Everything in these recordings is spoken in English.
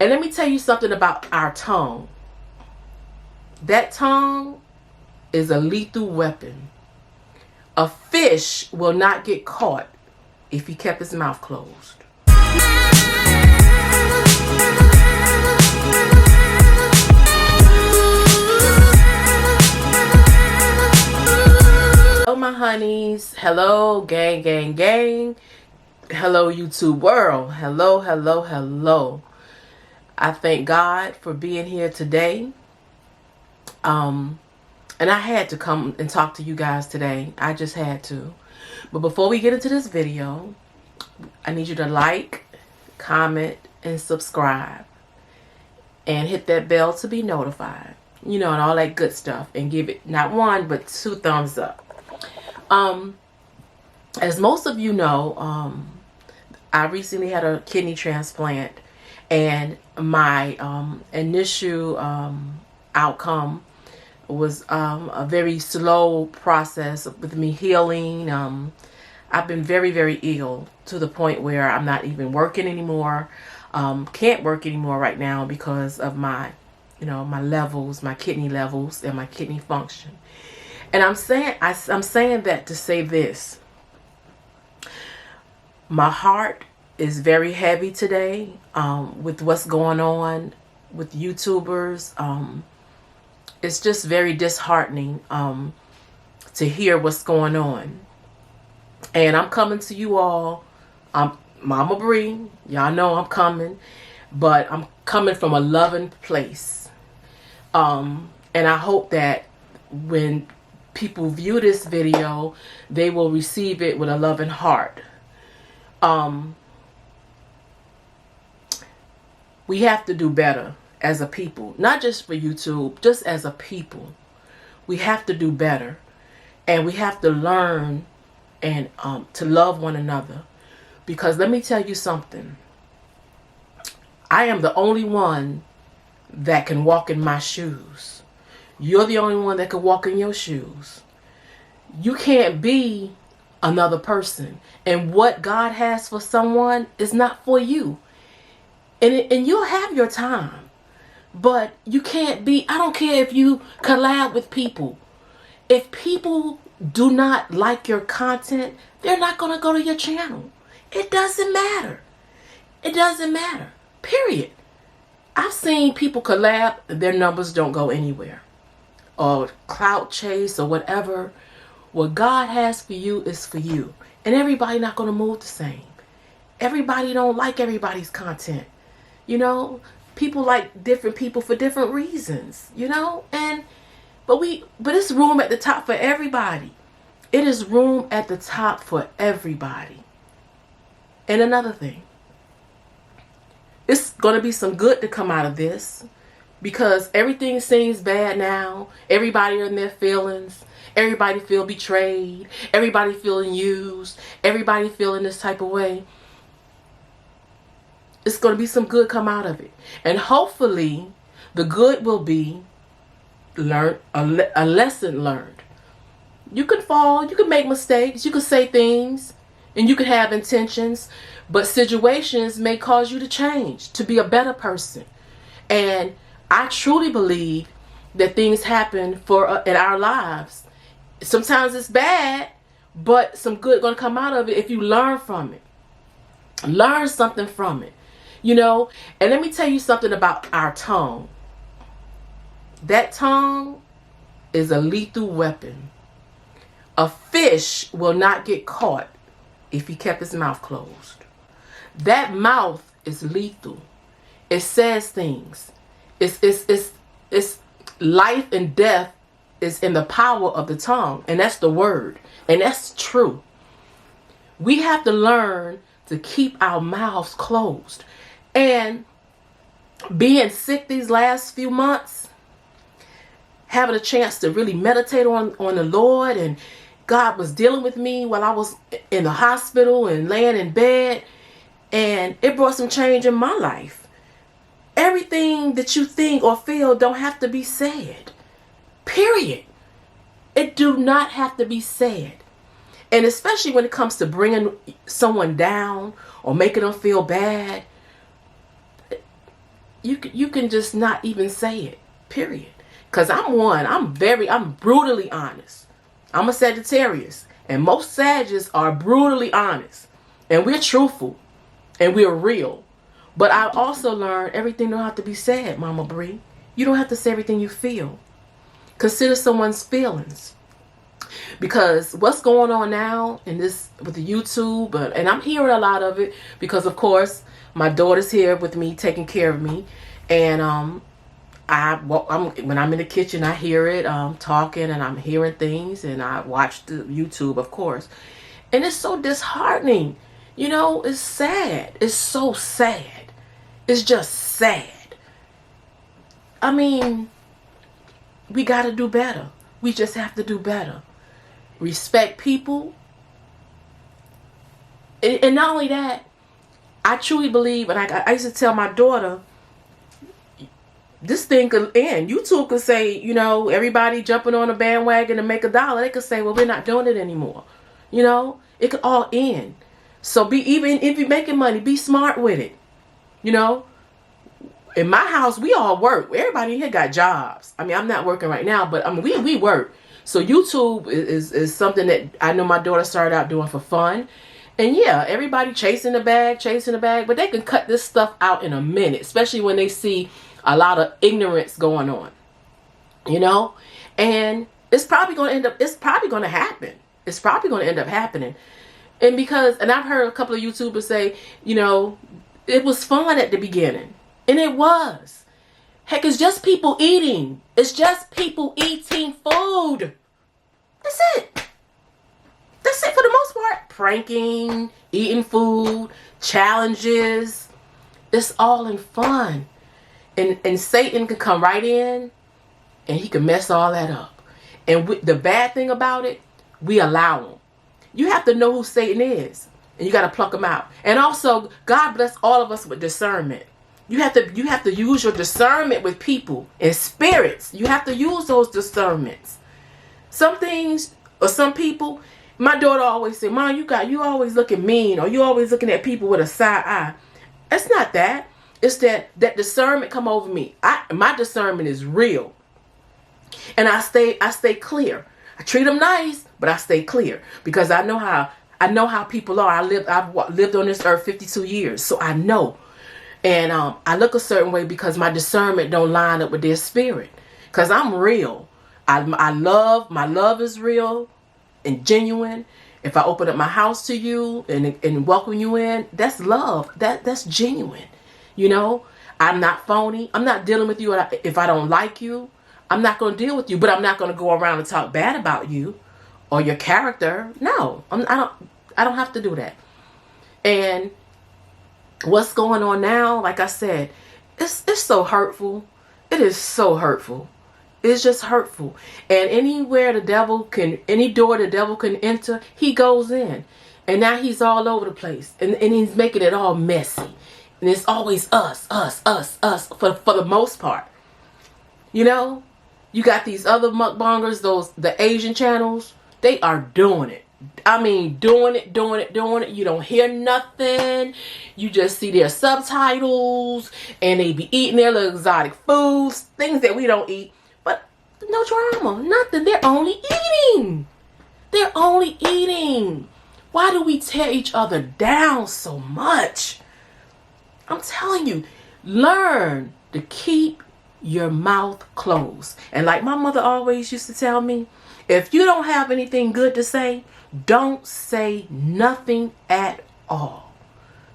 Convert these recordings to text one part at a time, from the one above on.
And let me tell you something about our tongue. That tongue is a lethal weapon. A fish will not get caught if he kept his mouth closed. Hello, my honeys. Hello, gang, gang, gang. Hello, YouTube world. Hello, hello, hello. I thank God for being here today. And I had to come and talk to you guys today. I just had to. But before we get into this video, I need you to like, comment, and subscribe. And hit that bell to be notified. You know, and all that good stuff. And give it not 1, but 2 thumbs up. As most of you know, I recently had a kidney transplant. And my initial outcome was a very slow process with me healing. I've been very, very ill to the point where I'm not even working anymore. Can't work anymore right now because of my, my levels, my kidney levels, and my kidney function. And I'm saying that to say this. My heart is very heavy today with what's going on with YouTubers. It's just very disheartening to hear what's going on. And I'm coming to you all. I'm Mama Bree. Y'all know I'm coming. But I'm coming from a loving place. And I hope that when people view this video, they will receive it with a loving heart. We have to do better as a people, not just for YouTube, just as a people. We have to do better, and we have to learn and to love one another. Because let me tell you something. I am the only one that can walk in my shoes. You're the only one that can walk in your shoes. You can't be another person. And what God has for someone is not for you. And you'll have your time. But you can't be, I don't care if you collab with people. If people do not like your content, they're not going to go to your channel. It doesn't matter. It doesn't matter. Period. I've seen people collab, their numbers don't go anywhere. Or clout chase or whatever. What God has for you is for you. And everybody not going to move the same. Everybody don't like everybody's content. People like different people for different reasons, but it's room at the top for everybody. It is room at the top for everybody. And another thing, it's going to be some good to come out of this, because everything seems bad now. Everybody are in their feelings. Everybody feel betrayed. Everybody feeling used. Everybody feeling this type of way. It's going to be some good come out of it. And hopefully, the good will be a lesson learned. You can fall, you can make mistakes, you can say things, and you can have intentions, but situations may cause you to change, to be a better person. And I truly believe that things happen in our lives. Sometimes it's bad, but some good going to come out of it if you learn from it. Learn something from it. And let me tell you something about our tongue. That tongue is a lethal weapon. A fish will not get caught if he kept his mouth closed. That mouth is lethal. It says things. It's life and death is in the power of the tongue. And that's the word. And that's true. We have to learn to keep our mouths closed. And being sick these last few months, having a chance to really meditate on the Lord, and God was dealing with me while I was in the hospital and laying in bed, and it brought some change in my life. Everything that you think or feel don't have to be said. Period. It do not have to be said. And especially when it comes to bringing someone down or making them feel bad, you can just not even say it, period. Because I'm brutally honest. I'm a Sagittarius, and most Sagittarius are brutally honest, and we're truthful, and we're real. But I also learned everything don't have to be said, Mama Bree. You don't have to say everything you feel. Consider someone's feelings. Because what's going on now in this with the YouTube, and I'm hearing a lot of it because, of course, my daughter's here with me, taking care of me, and when I'm in the kitchen, I hear it talking, and I'm hearing things, and I watch the YouTube, of course, and it's so disheartening. You know, it's sad. It's so sad. It's just sad. I mean, we got to do better. We just have to do better. Respect people. And not only that, I truly believe, and I used to tell my daughter, this thing could end. YouTube could say, you know, everybody jumping on a bandwagon to make $1. They could say, well, we're not doing it anymore. You know, it could all end. So even if you're making money, be smart with it. You know, in my house, we all work. Everybody here got jobs. I mean, I'm not working right now, but I mean, we work. So YouTube is something that I know my daughter started out doing for fun. And yeah, everybody chasing the bag, but they can cut this stuff out in a minute, especially when they see a lot of ignorance going on, you know, and it's probably going to end up, it's probably going to happen. It's probably going to end up happening. And I've heard a couple of YouTubers say, you know, it was fun at the beginning, and it was. Heck, it's just people eating. It's just people eating food. That's it. That's it for the most part. Pranking, eating food, challenges. It's all in fun. And Satan can come right in and he can mess all that up. And the bad thing about it, we allow him. You have to know who Satan is, and you got to pluck him out. And also, God bless all of us with discernment. You have to use your discernment with people and spirits. You have to use those discernments. Some things or some people, my daughter always said, Mom, you always looking mean, or you always looking at people with a side eye. It's not that. It's that discernment come over me. My discernment is real. And I stay clear. I treat them nice, but I stay clear because I know how people are. I've lived on this earth 52 years, so I know. And I look a certain way because my discernment don't line up with their spirit. Because I'm real. My love is real and genuine. If I open up my house to you and welcome you in, that's love. That's genuine. You know, I'm not phony. I'm not dealing with you if I don't like you. I'm not going to deal with you, but I'm not going to go around and talk bad about you or your character. No, I don't have to do that. And what's going on now, like I said, it's so hurtful. It is so hurtful. It's just hurtful. And any door the devil can enter, he goes in. And now he's all over the place. And he's making it all messy. And it's always us for the most part. You know, you got these other mukbangers, the Asian channels, they are doing it. I mean, doing it. You don't hear nothing. You just see their subtitles, and they be eating their little exotic foods, things that we don't eat. But no drama, nothing. They're only eating. Why do we tear each other down so much? I'm telling you, learn to keep your mouth closed. And like my mother always used to tell me, if you don't have anything good to say, don't say nothing at all.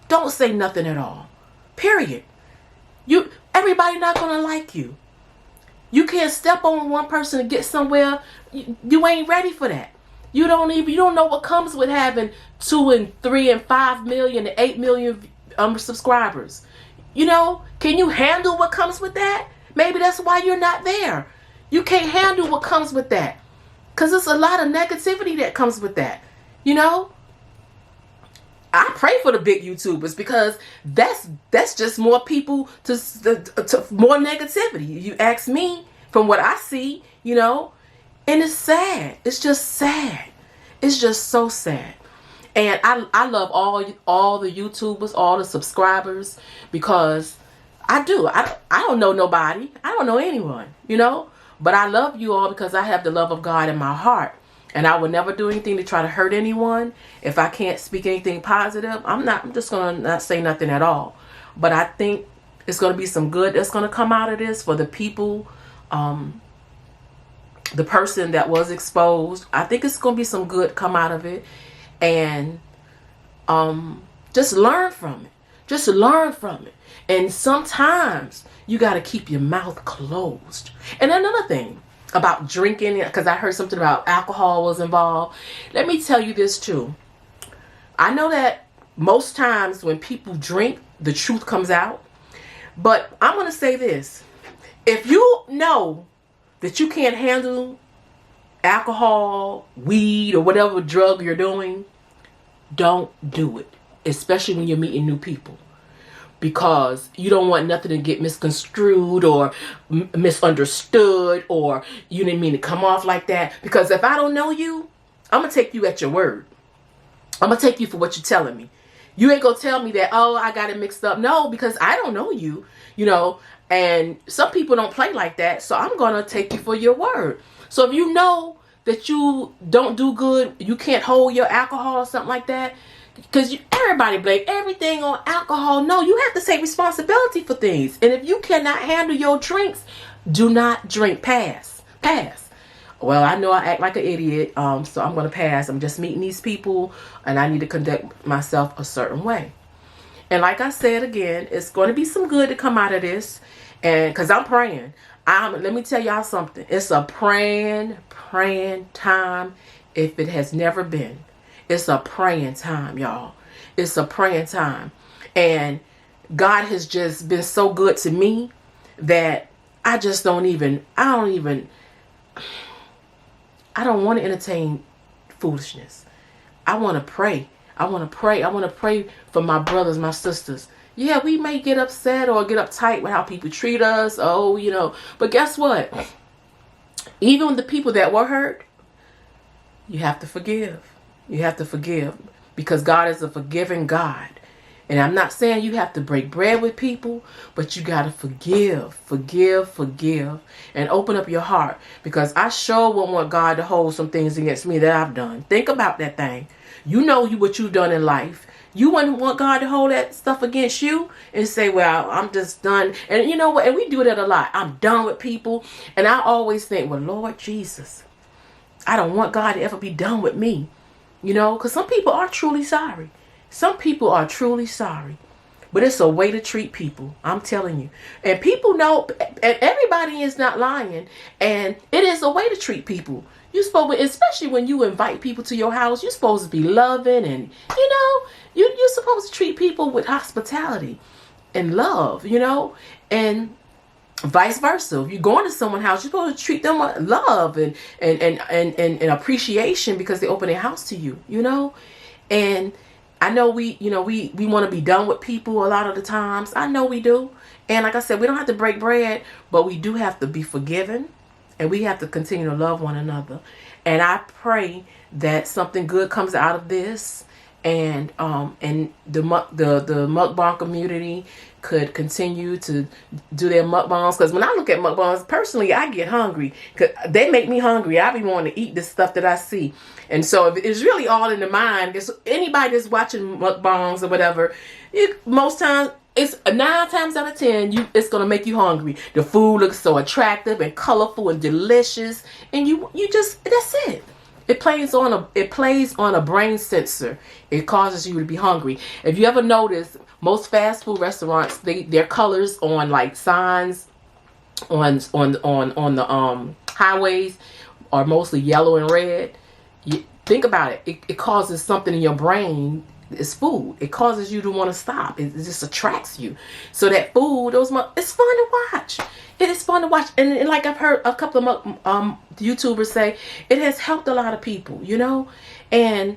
Don't say nothing at all. Period. Everybody not gonna like you. You can't step on one person to get somewhere. You ain't ready for that. You don't know what comes with having 2 and 3 and 5 million and 8 million subscribers. You know, can you handle what comes with that? Maybe that's why you're not there. You can't handle what comes with that. Because there's a lot of negativity that comes with that. You know? I pray for the big YouTubers because that's just more people to more negativity. You ask me from what I see, you know, and it's sad. It's just sad. It's just so sad. And I love all the YouTubers, all the subscribers, because I do. I don't know nobody. I don't know anyone, you know. But I love you all because I have the love of God in my heart. And I would never do anything to try to hurt anyone. If I can't speak anything positive, I'm just going to not say nothing at all. But I think it's going to be some good that's going to come out of this for the people, the person that was exposed. I think it's going to be some good come out of it. And just learn from it. Just learn from it. And sometimes you got to keep your mouth closed. And another thing about drinking, because I heard something about alcohol was involved. Let me tell you this too. I know that most times when people drink, the truth comes out. But I'm going to say this. If you know that you can't handle alcohol, weed, or whatever drug you're doing, don't do it. Especially when you're meeting new people. Because you don't want nothing to get misconstrued or misunderstood, or you didn't mean to come off like that. Because if I don't know you, I'm going to take you at your word. I'm going to take you for what you're telling me. You ain't going to tell me that, oh, I got it mixed up. No, because I don't know you, you know, and some people don't play like that. So I'm going to take you for your word. So if you know that you don't do good, you can't hold your alcohol or something like that, because everybody blame everything on alcohol. No, you have to take responsibility for things. And if you cannot handle your drinks, do not drink. Pass. Well, I know I act like an idiot, so I'm going to pass. I'm just meeting these people, and I need to conduct myself a certain way. And like I said again, it's going to be some good to come out of this. And because I'm praying. Let me tell y'all something. It's a praying time if it has never been. It's a praying time, y'all. It's a praying time. And God has just been so good to me that I don't want to entertain foolishness. I want to pray. I want to pray. I want to pray for my brothers, my sisters. Yeah, we may get upset or get uptight with how people treat us. Oh, you know. But guess what? Even the people that were hurt, you have to forgive. You have to forgive, because God is a forgiving God. And I'm not saying you have to break bread with people, but you got to forgive, and open up your heart, because I sure won't want God to hold some things against me that I've done. Think about that thing. You know what you've done in life. You wouldn't want God to hold that stuff against you and say, well, I'm just done. And you know what? And we do that a lot. I'm done with people. And I always think, well, Lord Jesus, I don't want God to ever be done with me. You know, because some people are truly sorry. Some people are truly sorry. But it's a way to treat people. I'm telling you. And people know, and everybody is not lying. And it is a way to treat people. You're supposed to, especially when you invite people to your house, you're supposed to be loving, and, you know, you're supposed to treat people with hospitality and love, you know, and vice versa. If you're going to someone's house, you're supposed to treat them with love and appreciation, because they open their house to you, you know. And I know we want to be done with people a lot of the times. I know we do. And like I said, we don't have to break bread, but we do have to be forgiven, and we have to continue to love one another. And I pray that something good comes out of this, and the mukbang community could continue to do their mukbangs. Because when I look at mukbangs, personally, I get hungry, because they make me hungry. I be wanting to eat the stuff that I see. And so it's really all in the mind. It's anybody that's watching mukbangs or whatever, most times, it's 9 times out of 10, it's gonna make you hungry. The food looks so attractive and colorful and delicious, and you just, that's it. It plays on a brain sensor. It causes you to be hungry. If you ever notice, most fast food restaurants, their colors on like signs on the highways are mostly yellow and red. Think about it. It causes something in your brain. It's food. It causes you to want to stop. It just attracts you. So that food, it's fun to watch. It is fun to watch. And like I've heard a couple of YouTubers say, it has helped a lot of people, you know. And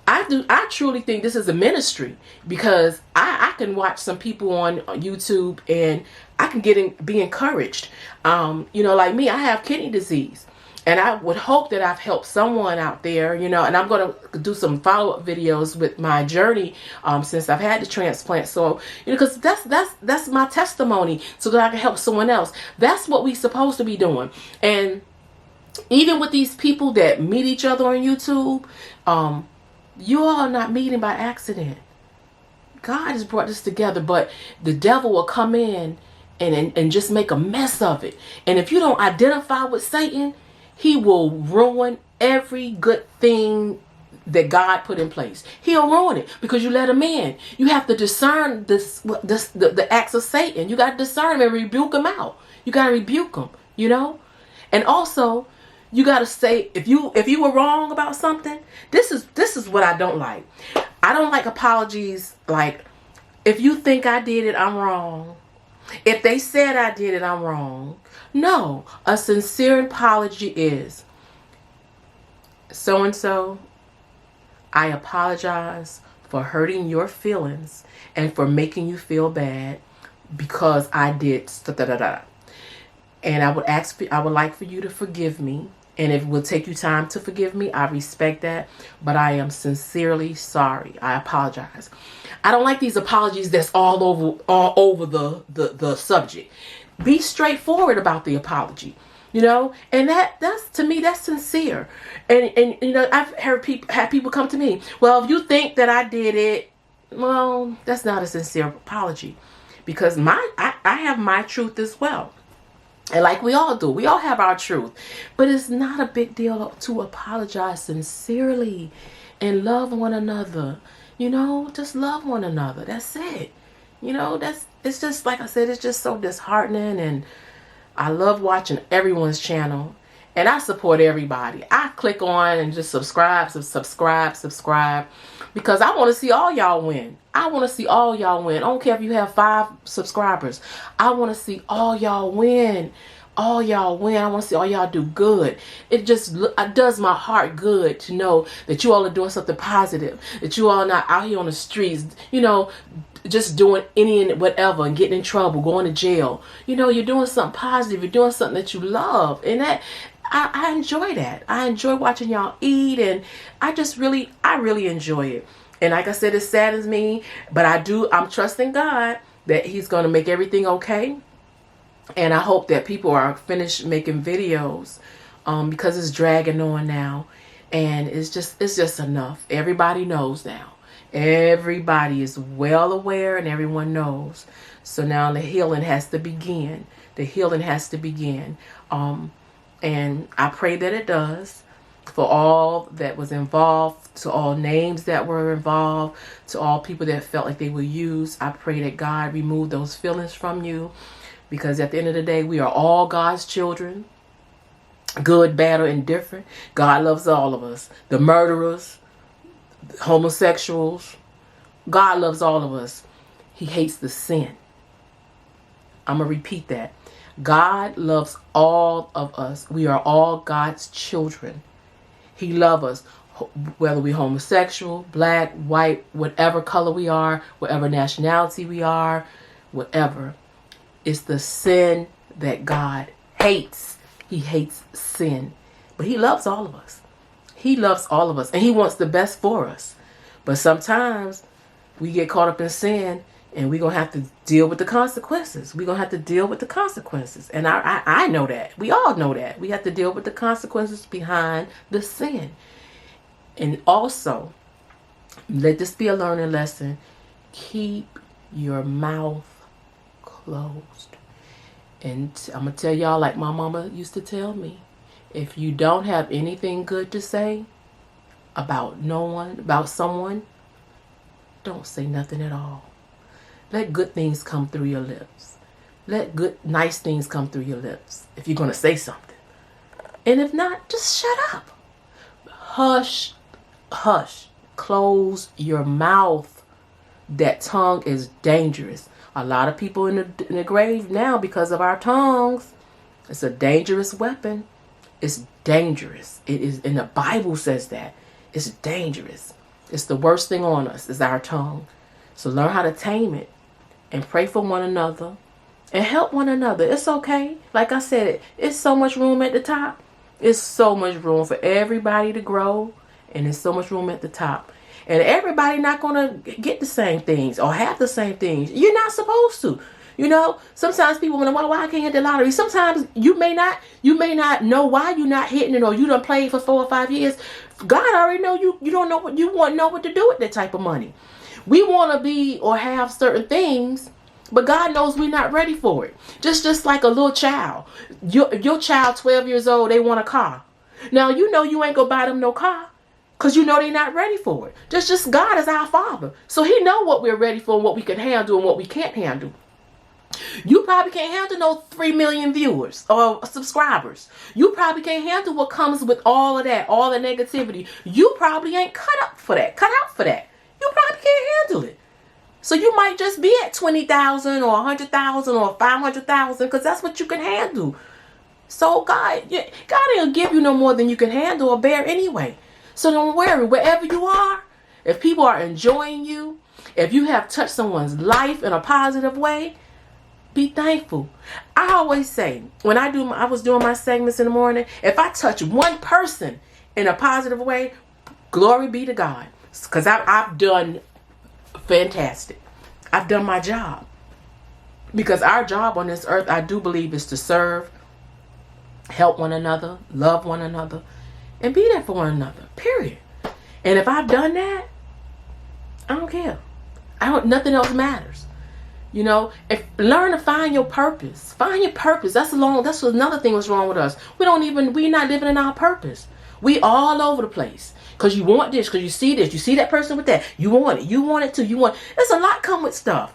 I truly think this is a ministry, because I can watch some people on YouTube and I can be encouraged. You know, like me, I have kidney disease. And I would hope that I've helped someone out there, you know, and I'm going to do some follow-up videos with my journey since I've had the transplant. So, you know, because that's my testimony, so that I can help someone else. That's what we're supposed to be doing. And even with these people that meet each other on YouTube, you all are not meeting by accident. God has brought this together, but the devil will come in and just make a mess of it. And if you don't identify with Satan, he will ruin every good thing that God put in place. He'll ruin it because you let him in. You have to discern the acts of Satan. You got to discern him and rebuke him out. You got to rebuke him, you know. And also, you got to say, if you were wrong about something, this is what I don't like. I don't like apologies like, if you think I did it, I'm wrong. If they said I did it, I'm wrong. No, a sincere apology is, so-and-so, I apologize for hurting your feelings and for making you feel bad because I did da-da-da-da. And I would like for you to forgive me. And if it will take you time to forgive me, I respect that. But I am sincerely sorry. I apologize. I don't like these apologies that's all over the subject. Be straightforward about the apology, you know. And that's to me, that's sincere. And you know, I've had people come to me. Well, if you think that I did it, well, that's not a sincere apology, because I have my truth as well. And like we all do, we all have our truth. But it's not a big deal to apologize sincerely and love one another. You know, just love one another. That's it. You know, it's just, like I said, it's just so disheartening. And I love watching everyone's channel. And I support everybody. I click on and just subscribe. Because I want to see all y'all win. I want to see all y'all win. I don't care if you have 5 subscribers. I want to see all y'all win. All y'all win. I want to see all y'all do good. It does my heart good to know that you all are doing something positive. That you all are not out here on the streets, you know, just doing any and whatever and getting in trouble, going to jail. You know, you're doing something positive. You're doing something that you love. And that I enjoy that. I enjoy watching y'all eat, and I really enjoy it. And like I said, it saddens me, but I'm trusting God that he's going to make everything okay. And I hope that people are finished making videos, because it's dragging on now, and it's just enough. Everybody knows now. Everybody is well aware, and everyone knows. So now the healing has to begin. The healing has to begin. And I pray that it does, for all that was involved, to all names that were involved, to all people that felt like they were used. I pray that God remove those feelings from you, because at the end of the day, we are all God's children, good, bad, or indifferent. God loves all of us. The murderers, the homosexuals, God loves all of us. He hates the sin. I'm going to repeat that. God loves all of us. We are all God's children. He loves us, whether we're homosexual, black, white, whatever color we are, whatever nationality we are, whatever. It's the sin that God hates. He hates sin. But he loves all of us. He loves all of us. And he wants the best for us. But sometimes we get caught up in sin, and we're going to have to deal with the consequences. We're going to have to deal with the consequences. And I know that. We all know that. We have to deal with the consequences behind the sin. And also, let this be a learning lesson. Keep your mouth closed. And I'm going to tell y'all, like my mama used to tell me, if you don't have anything good to say about someone, don't say nothing at all. Let good things come through your lips. Let nice things come through your lips if you're going to say something. And if not, just shut up. Hush, hush. Close your mouth. That tongue is dangerous. A lot of people in the grave now because of our tongues. It's a dangerous weapon. It's dangerous. It is, and the Bible says that. It's dangerous. It's the worst thing on us is our tongue. So learn how to tame it. And pray for one another. And help one another. It's okay. Like I said, it's so much room at the top. It's so much room for everybody to grow, and there's so much room at the top. And everybody not going to get the same things or have the same things. You're not supposed to. You know, sometimes people wonder, well, why I can't hit the lottery? Sometimes you may not know why you're not hitting it, or you done played for 4 or 5 years. God already know you don't know what you want to know what to do with that type of money. We want to be or have certain things, but God knows we're not ready for it. Just like a little child. Your child, 12 years old, they want a car. Now, you know you ain't going to buy them no car, because you know they're not ready for it. Just God is our Father. So he know what we're ready for and what we can handle and what we can't handle. You probably can't handle no 3 million viewers or subscribers. You probably can't handle what comes with all of that, all the negativity. You probably ain't cut out for that. You probably can't handle it. So you might just be at 20,000 or 100,000 or 500,000, because that's what you can handle. So God ain't give you no more than you can handle or bear anyway. So don't worry, wherever you are, if people are enjoying you, if you have touched someone's life in a positive way, be thankful. I always say, when I was doing my segments in the morning, if I touch one person in a positive way, glory be to God. Because I've done fantastic. I've done my job. Because our job on this earth, I do believe, is to serve, help one another, love one another, and be there for one another. Period. And if I've done that, I don't care. Nothing else matters. You know, learn to find your purpose. Find your purpose. That's another thing what's wrong with us. We're not living in our purpose. We all over the place. Because you want this, because you see this, you see that person with that. You want it. You want it too. There's a lot come with stuff.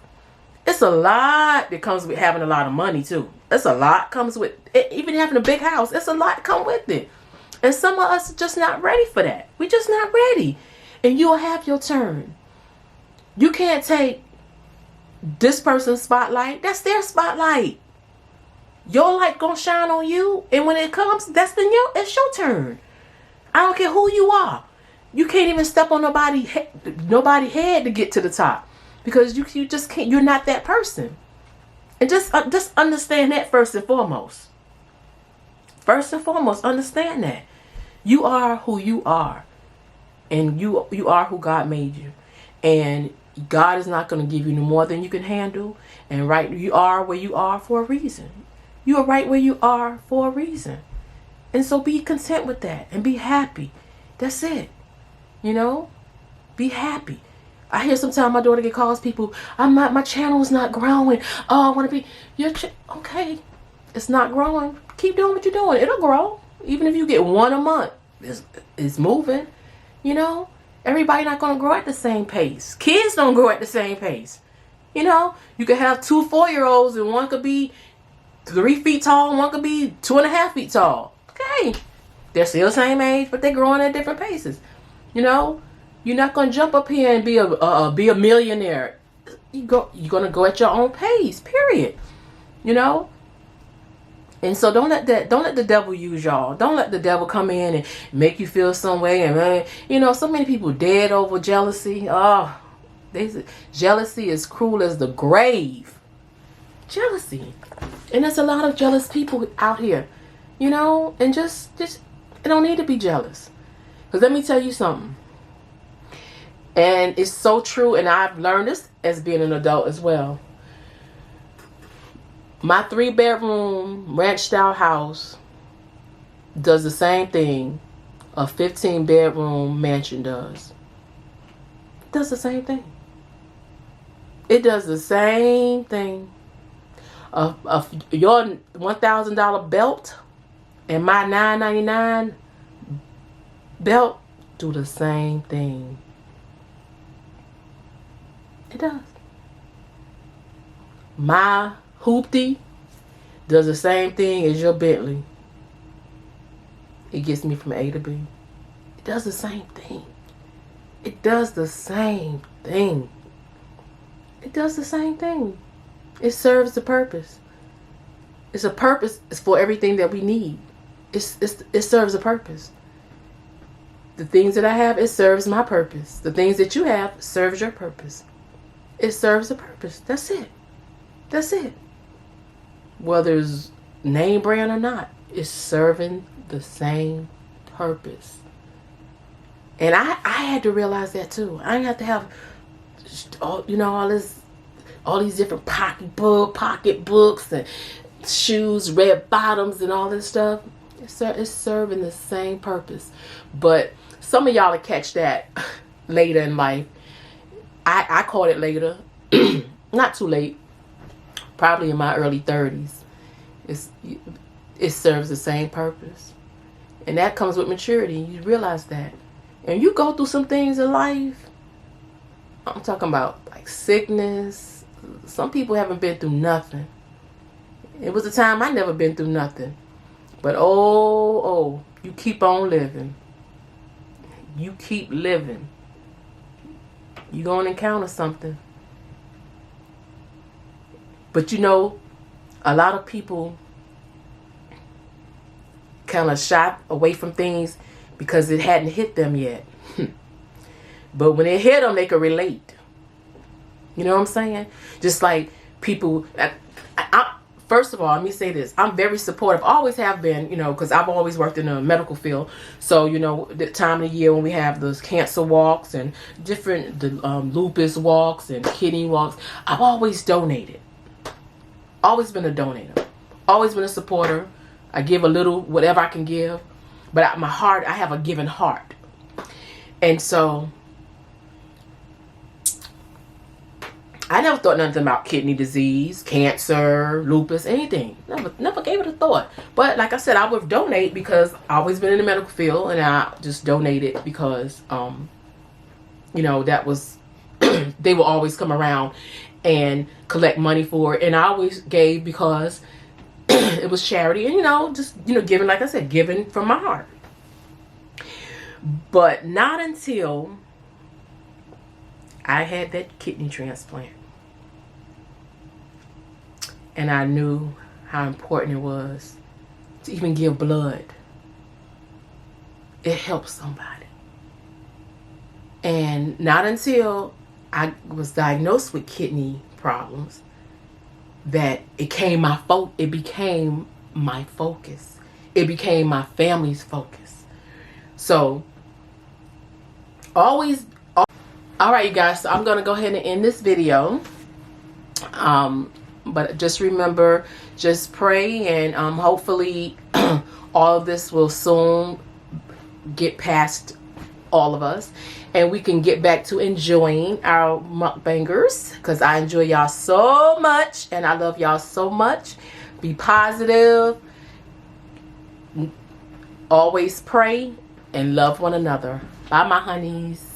It's a lot that comes with having a lot of money too. It's a lot comes with even having a big house. It's a lot come with it. And some of us are just not ready for that. We're just not ready. And you'll have your turn. You can't take this person's spotlight. That's their spotlight. Your light gonna shine on you, and when it comes, it's your turn. I don't care who you are. You can't even step on nobody's head to get to the top, because you just can't. You're not that person. And just understand that first and foremost. First and foremost, understand that you are who you are, and you are who God made you, and God is not going to give you no more than you can handle. And you are where you are for a reason. You are right where you are for a reason. And so be content with that and be happy. That's it. You know, be happy. I hear sometimes my daughter get calls, people, my channel is not growing. Oh, I want to be okay. It's not growing. Keep doing what you're doing. It'll grow. Even if you get one a month, it's moving. You know, everybody not going to grow at the same pace. Kids don't grow at the same pace. You know, you could have 2 4-year-olds and one could be 3 feet tall and one could be 2.5 feet tall. Okay. They're still the same age, but they're growing at different paces. You know, you're not going to jump up here and be a millionaire. You're going to go at your own pace, period. You know? And so don't let the devil use y'all. Don't let the devil come in and make you feel some way. And you know, so many people dead over jealousy. Oh, jealousy is cruel as the grave. Jealousy. And there's a lot of jealous people out here. You know, and just you don't need to be jealous. Because let me tell you something. And it's so true, and I've learned this as being an adult as well. My 3-bedroom ranch-style house does the same thing a 15-bedroom mansion does. It does the same thing. It does the same thing. Your $1,000 belt and my $9.99 belt do the same thing. It does. My hoopty does the same thing as your Bentley. It gets me from A to B. It does the same thing. It does the same thing. It does the same thing. It serves the purpose. It's a purpose. It's for everything that we need. It serves a purpose. The things that I have, it serves my purpose. The things that you have serves your purpose. It serves a purpose. That's it. That's it. Whether it's name brand or not, it's serving the same purpose. And I had to realize that too. I didn't have to have all, you know, all these different pocketbooks and shoes, red bottoms, and all this stuff. It's serving the same purpose. But some of y'all will catch that later in life. I caught it later. Not too late. Probably in my early 30s. It serves the same purpose. And that comes with maturity. You realize that. And you go through some things in life. I'm talking about like sickness. Some people haven't been through nothing. It was a time I never been through nothing. But oh, you keep on living. You keep living. You're going to encounter something. But you know, a lot of people kind of shy away from things because it hadn't hit them yet. But when it hit them, they could relate. You know what I'm saying? Just like people, first of all, let me say this. I'm very supportive. Always have been, you know, because I've always worked in the medical field. So, you know, the time of the year when we have those cancer walks and different lupus walks and kidney walks, I've always donated. Always been a donator. Always been a supporter. I give a little, whatever I can give. But my heart, I have a giving heart. And so, I never thought nothing about kidney disease, cancer, lupus, anything. Never gave it a thought. But like I said, I would donate because I've always been in the medical field. And I just donated because, you know, that was, they will always come around and collect money for it. And I always gave because it was charity and, you know, just, you know, giving, like I said, giving from my heart. But not until I had that kidney transplant. And I knew how important it was to even give blood. It helps somebody. And not until I was diagnosed with kidney problems that it became my focus. It became my family's focus. So always, all right, you guys, so I'm gonna go ahead and end this video. But just remember, just pray, and hopefully all of this will soon get past all of us, and we can get back to enjoying our mukbangers, because I enjoy y'all so much and I love y'all so much. Be positive, always pray, and love one another. Bye, my honeys.